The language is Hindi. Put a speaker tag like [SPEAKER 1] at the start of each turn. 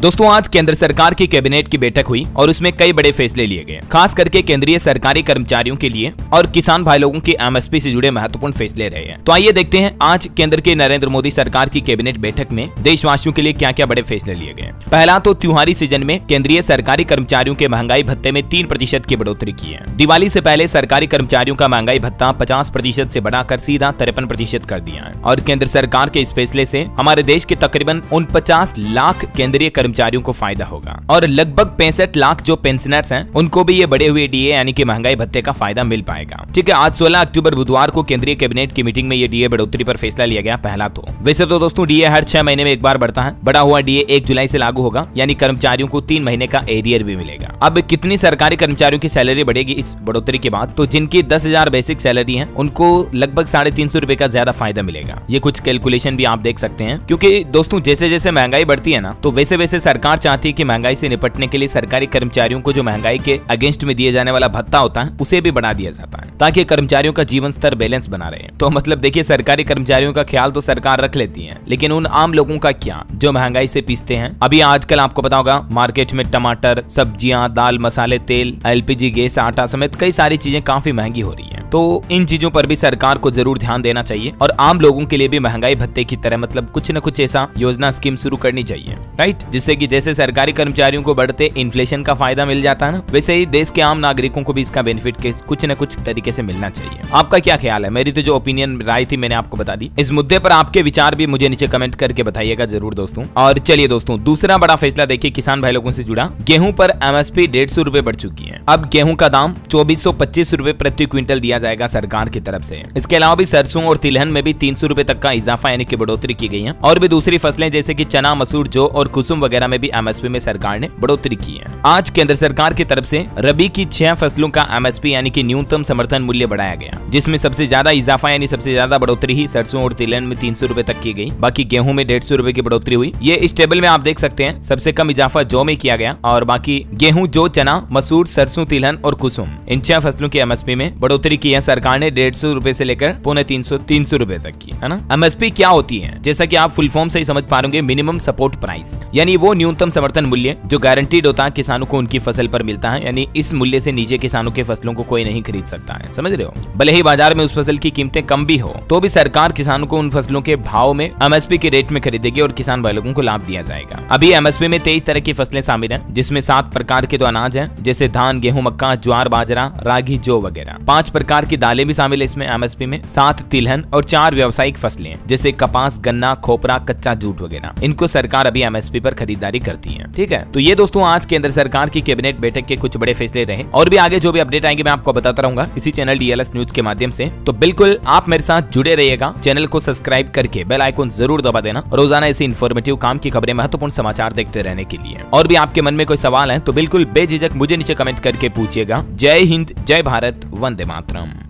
[SPEAKER 1] दोस्तों आज केंद्र सरकार की कैबिनेट की बैठक हुई और उसमें कई बड़े फैसले लिए गए, खास करके केंद्रीय सरकारी कर्मचारियों के लिए और किसान भाई लोगों की एमएसपी से जुड़े महत्वपूर्ण फैसले रहे हैं। तो आइए देखते हैं आज केंद्र के नरेंद्र मोदी सरकार की कैबिनेट बैठक में देशवासियों के लिए क्या क्या बड़े फैसले लिए गए। पहला तो त्योहारी सीजन में केंद्रीय सरकारी कर्मचारियों के महंगाई भत्ते में 3% की बढ़ोतरी की है। दिवाली से पहले सरकारी कर्मचारियों का महंगाई भत्ता 50% से बढ़ाकर सीधा 53% कर दिया है और केंद्र सरकार के इस फैसले से हमारे देश के तकरीबन 49 लाख केंद्रीय कर्मचारियों को फायदा होगा और लगभग 65 लाख जो पेंशनर्स हैं उनको भी ये बढ़े हुए डीए यानी कि महंगाई भत्ते का फायदा मिल पाएगा। ठीक है, आज 16 अक्टूबर बुधवार को केंद्रीय कैबिनेट की मीटिंग में ये डीए बढ़ोतरी पर फैसला लिया गया। पहला तो वैसे तो दोस्तों डीए हर 6 महीने में एक बार बढ़ता है। बढ़ा हुआ डीए 1 जुलाई से लागू होगा, यानी कर्मचारियों को 3 महीने का एरियर भी मिलेगा। अब कितनी सरकारी कर्मचारियों की सैलरी बढ़ेगी इस बढ़ोतरी के बाद? तो जिनकी 10,000 बेसिक सैलरी है उनको लगभग 350 रुपए का ज्यादा फायदा मिलेगा। ये कुछ कैलकुलेशन भी आप देख सकते हैं, क्योंकि दोस्तों जैसे जैसे महंगाई बढ़ती है ना, तो वैसे वैसे सरकार चाहती है कि महंगाई से निपटने के लिए सरकारी कर्मचारियों को जो महंगाई के अगेंस्ट में दिए जाने वाला भत्ता होता है उसे भी बढ़ा दिया जाता है, ताकि कर्मचारियों का जीवन स्तर बैलेंस बना रहे। तो मतलब देखिए, सरकारी कर्मचारियों का ख्याल तो सरकार रख लेती है, लेकिन उन आम लोगों का क्या जो महंगाई से पिसते हैं। अभी आजकल आपको पता होगा मार्केट में टमाटर, सब्जियां, दाल, मसाले, तेल, एलपीजी गैस, आटा समेत कई सारी चीजें काफी महंगी हो रही है। तो इन चीजों पर भी सरकार को जरूर ध्यान देना चाहिए और आम लोगों के लिए भी महंगाई भत्ते की तरह मतलब कुछ न कुछ ऐसा योजना स्कीम शुरू करनी चाहिए, राइट, जिससे कि जैसे सरकारी कर्मचारियों को बढ़ते इन्फ्लेशन का फायदा मिल जाता है ना, वैसे ही देश के आम नागरिकों को भी इसका बेनिफिट के कुछ न कुछ तरीके से मिलना चाहिए। आपका क्या ख्याल है? मेरी तो जो ओपिनियन राय थी मैंने आपको बता दी। इस मुद्दे पर आपके विचार भी मुझे नीचे कमेंट करके बताइएगा जरूर दोस्तों। और चलिए दोस्तों, दूसरा बड़ा फैसला देखिए किसान भाई लोगों से जुड़ा। गेहूं पर एमएसपी 150 रुपए बढ़ चुकी है। अब गेहूं का दाम 2425 रुपए प्रति क्विंटल दिया जाएगा सरकार की तरफ से। इसके अलावा भी सरसों और तिलहन में भी 300 रुपए तक का इजाफा यानी कि बढ़ोतरी की गई है। और भी दूसरी फसलें जैसे कि चना, मसूर, जौ और कुसुम वगैरह में भी एमएसपी में सरकार ने बढ़ोतरी की है। आज केंद्र सरकार की तरफ से रबी की 6 फसलों का एमएसपी यानी कि न्यूनतम समर्थन मूल्य बढ़ाया गया, जिसमें सबसे ज्यादा इजाफा यानी सबसे ज्यादा बढ़ोतरी ही सरसों और तिलहन में 300 रुपए तक की गई। बाकी गेहूं में 150 रुपए की बढ़ोतरी हुई। ये इस टेबल में आप देख सकते हैं। सबसे कम इजाफा जौ में किया गया और बाकी गेहूं, जौ, चना, मसूर, सरसों, तिलहन और कुसुम, इन 6 फसलों की एमएसपी में बढ़ोतरी की है सरकार ने 150 रुपए से लेकर 350 रुपए तक की, है ना। एमएसपी क्या होती है? जैसा कि आप फुल फॉर्म से ही समझ पा रहे होंगे, मिनिमम सपोर्ट प्राइस, यानी वो न्यूनतम समर्थन मूल्य जो गारंटीड होता है किसानों को उनकी फसल पर मिलता है, यानी इस मूल्य से नीचे किसानों के फसलों को कोई नहीं खरीद सकता है। समझ रहे हो? भले ही बाजार में उस फसल की कीमतें कम भी हो तो भी सरकार किसानों को उन फसलों के भाव में एमएसपी के रेट में खरीदेगी और किसान भाई लोगों को लाभ दिया जाएगा। अभी एमएसपी में 23 तरह की फसलें शामिल हैं, जिसमें 7 प्रकार के तो अनाज हैं, जैसे धान, गेहूं, मक्का, ज्वार, बाजरा, रागी, जौ वगैरह। 5 प्रकार की दालें भी शामिल है इसमें एमएसपी में, 7 तिलहन और 4 व्यावसायिक फसलें जैसे कपास, गन्ना, खोपरा, कच्चा जूट वगैरह। इनको सरकार अभी एमएसपी पर खरीदारी करती है। ठीक है, तो ये दोस्तों आज केंद्र सरकार की कैबिनेट बैठक के कुछ बड़े फैसले रहे और भी आगे जो भी अपडेट आएंगे मैं आपको बताता रहूंगा इसी चैनल डीएलएस न्यूज के माध्यम से। तो बिल्कुल आप मेरे साथ जुड़े रहिएगा, चैनल को सब्सक्राइब करके बेल आइकन जरूर दबा देना, रोजाना ऐसी इन्फॉर्मेटिव काम की खबरें, महत्वपूर्ण समाचार देखते रहने के लिए। और भी आपके मन में कोई सवाल है तो बिल्कुल बेझिझक मुझे नीचे कमेंट करके पूछिएगा। जय हिंद, जय भारत, वंदे मातरम।